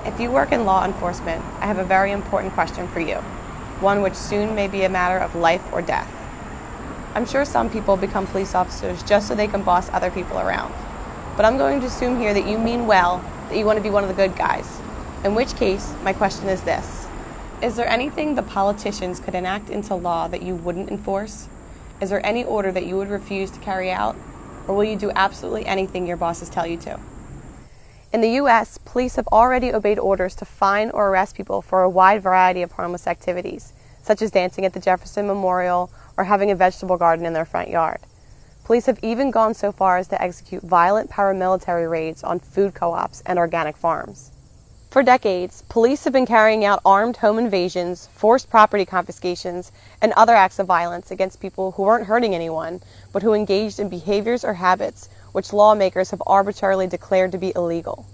If you work in law enforcement, I have a very important question for you, one which soon may be a matter of life or death. I'm sure some people become police officers just so they can boss other people around, but I'm going to assume here that you mean well, that you want to be one of the good guys, in which case, my question is this. Is there anything the politicians could enact into law that you wouldn't enforce? Is there any order that you would refuse to carry out? Or will you do absolutely anything your bosses tell you to? In the U.S., police have already obeyed orders to fine or arrest people for a wide variety of harmless activities, such as dancing at the Jefferson Memorial or having a vegetable garden in their front yard. Police have even gone so far as to execute violent paramilitary raids on food co-ops and organic farms. For decades, police have been carrying out armed home invasions, forced property confiscations, and other acts of violence against people who weren't hurting anyone, but who engaged in behaviors or habits which lawmakers have arbitrarily declared to be illegal.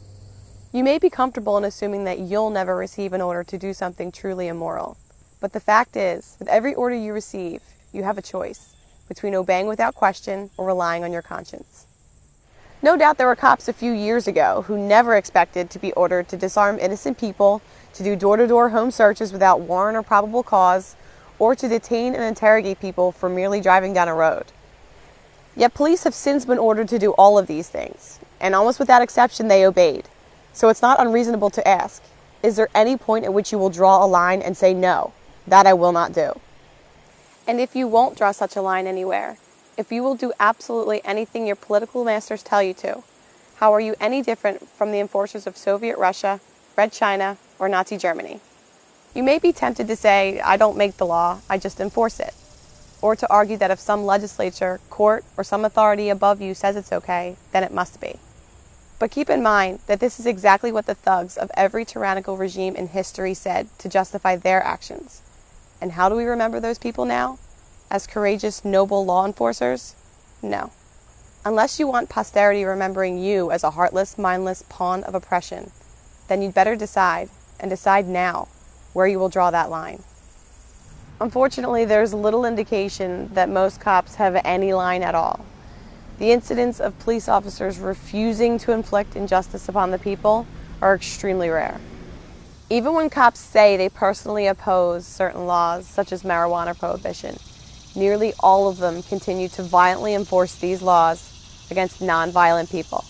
You may be comfortable in assuming that you'll never receive an order to do something truly immoral. But the fact is, with every order you receive, you have a choice between obeying without question or relying on your conscience. No doubt there were cops a few years ago who never expected to be ordered to disarm innocent people, to do door-to-door home searches without warrant or probable cause, or to detain and interrogate people for merely driving down a road. Yet police have since been ordered to do all of these things, and almost without exception they obeyed. So it's not unreasonable to ask, is there any point at which you will draw a line and say, no, that I will not do? And if you won't draw such a line anywhere, if you will do absolutely anything your political masters tell you to, how are you any different from the enforcers of Soviet Russia, Red China, or Nazi Germany? You may be tempted to say, I don't make the law, I just enforce it. Or to argue that if some legislature, court, or some authority above you says it's okay, then it must be. But keep in mind that this is exactly what the thugs of every tyrannical regime in history said to justify their actions. And how do we remember those people now? As courageous, noble law enforcers? No. Unless you want posterity remembering you as a heartless, mindless pawn of oppression, then you'd better decide, and decide now, where you will draw that line. Unfortunately, there's little indication that most cops have any line at all. The incidents of police officers refusing to inflict injustice upon the people are extremely rare. Even when cops say they personally oppose certain laws, such as marijuana prohibition, nearly all of them continue to violently enforce these laws against non-violent people.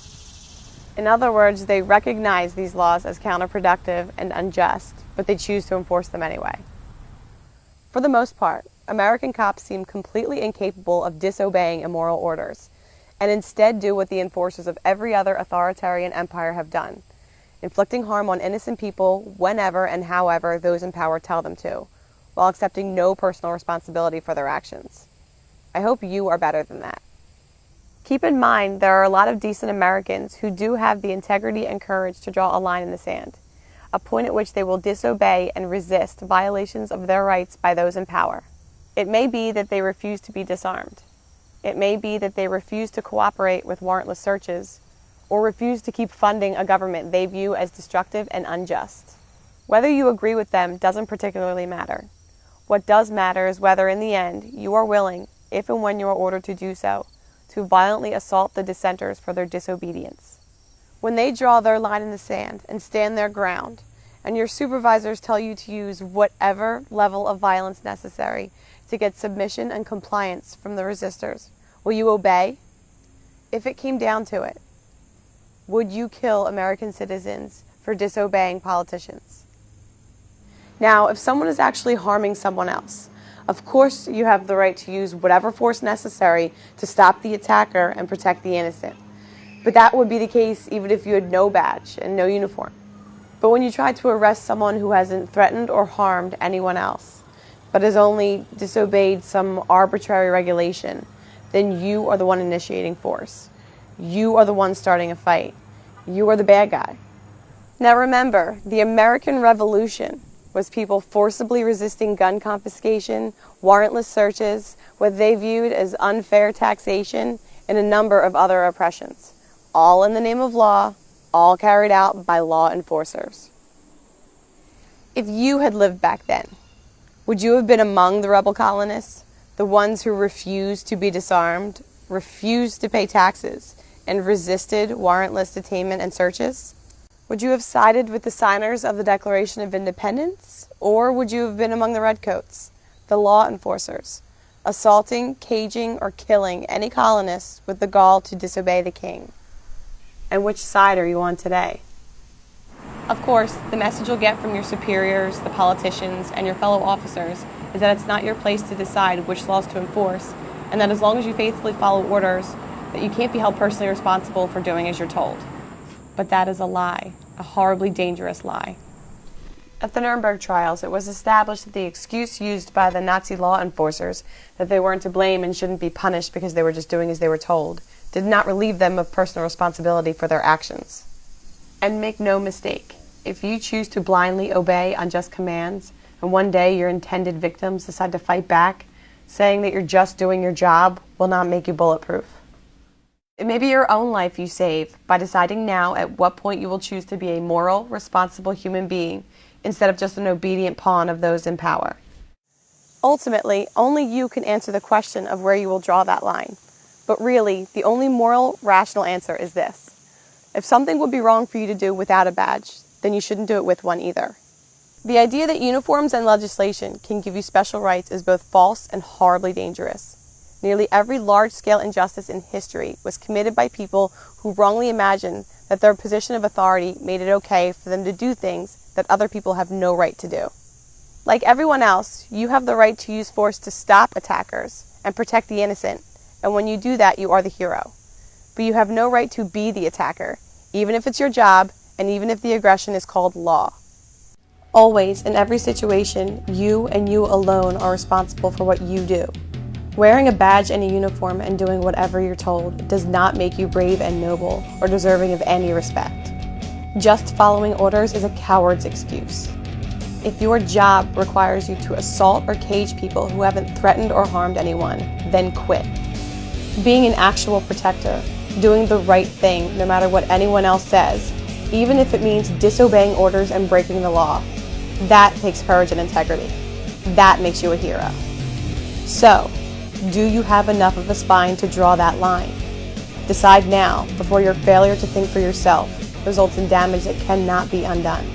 In other words, they recognize these laws as counterproductive and unjust, but they choose to enforce them anyway. For the most part, American cops seem completely incapable of disobeying immoral orders, and instead do what the enforcers of every other authoritarian empire have done, inflicting harm on innocent people whenever and however those in power tell them to, while accepting no personal responsibility for their actions. I hope you are better than that. Keep in mind there are a lot of decent Americans who do have the integrity and courage to draw a line in the sand, a point at which they will disobey and resist violations of their rights by those in power. It may be that they refuse to be disarmed. It may be that they refuse to cooperate with warrantless searches, or refuse to keep funding a government they view as destructive and unjust. Whether you agree with them doesn't particularly matter. What does matter is whether in the end you are willing, if and when you are ordered to do so, to violently assault the dissenters for their disobedience. When they draw their line in the sand and stand their ground, and your supervisors tell you to use whatever level of violence necessary to get submission and compliance from the resistors, will you obey? If it came down to it, would you kill American citizens for disobeying politicians? Now, if someone is actually harming someone else, of course you have the right to use whatever force necessary to stop the attacker and protect the innocent. But that would be the case even if you had no badge and no uniform. But when you try to arrest someone who hasn't threatened or harmed anyone else, but has only disobeyed some arbitrary regulation, then you are the one initiating force. You are the one starting a fight. You are the bad guy. Now remember, the American Revolution was people forcibly resisting gun confiscation, warrantless searches, what they viewed as unfair taxation, and a number of other oppressions, all in the name of law, all carried out by law enforcers. If you had lived back then, would you have been among the rebel colonists, the ones who refused to be disarmed, refused to pay taxes, and resisted warrantless detainment and searches? Would you have sided with the signers of the Declaration of Independence, or would you have been among the redcoats, the law enforcers, assaulting, caging, or killing any colonists with the gall to disobey the king? And which side are you on today? Of course, the message you'll get from your superiors, the politicians, and your fellow officers is that it's not your place to decide which laws to enforce, and that as long as you faithfully follow orders, that you can't be held personally responsible for doing as you're told. But that is a lie, a horribly dangerous lie. At the Nuremberg trials, it was established that the excuse used by the Nazi law enforcers that they weren't to blame and shouldn't be punished because they were just doing as they were told did not relieve them of personal responsibility for their actions. And make no mistake, if you choose to blindly obey unjust commands, and one day your intended victims decide to fight back, saying that you're just doing your job will not make you bulletproof. It may be your own life you save by deciding now at what point you will choose to be a moral, responsible human being instead of just an obedient pawn of those in power. Ultimately, only you can answer the question of where you will draw that line. But really, the only moral, rational answer is this. If something would be wrong for you to do without a badge, then you shouldn't do it with one either. The idea that uniforms and legislation can give you special rights is both false and horribly dangerous. Nearly every large-scale injustice in history was committed by people who wrongly imagined that their position of authority made it okay for them to do things that other people have no right to do. Like everyone else, you have the right to use force to stop attackers and protect the innocent, and when you do that, you are the hero. But you have no right to be the attacker, even if it's your job, and even if the aggression is called law. Always, in every situation, you and you alone are responsible for what you do. Wearing a badge and a uniform and doing whatever you're told does not make you brave and noble or deserving of any respect. Just following orders is a coward's excuse. If your job requires you to assault or cage people who haven't threatened or harmed anyone, then quit. Being an actual protector, doing the right thing no matter what anyone else says, even if it means disobeying orders and breaking the law, that takes courage and integrity. That makes you a hero. So, do you have enough of a spine to draw that line? Decide now before your failure to think for yourself results in damage that cannot be undone.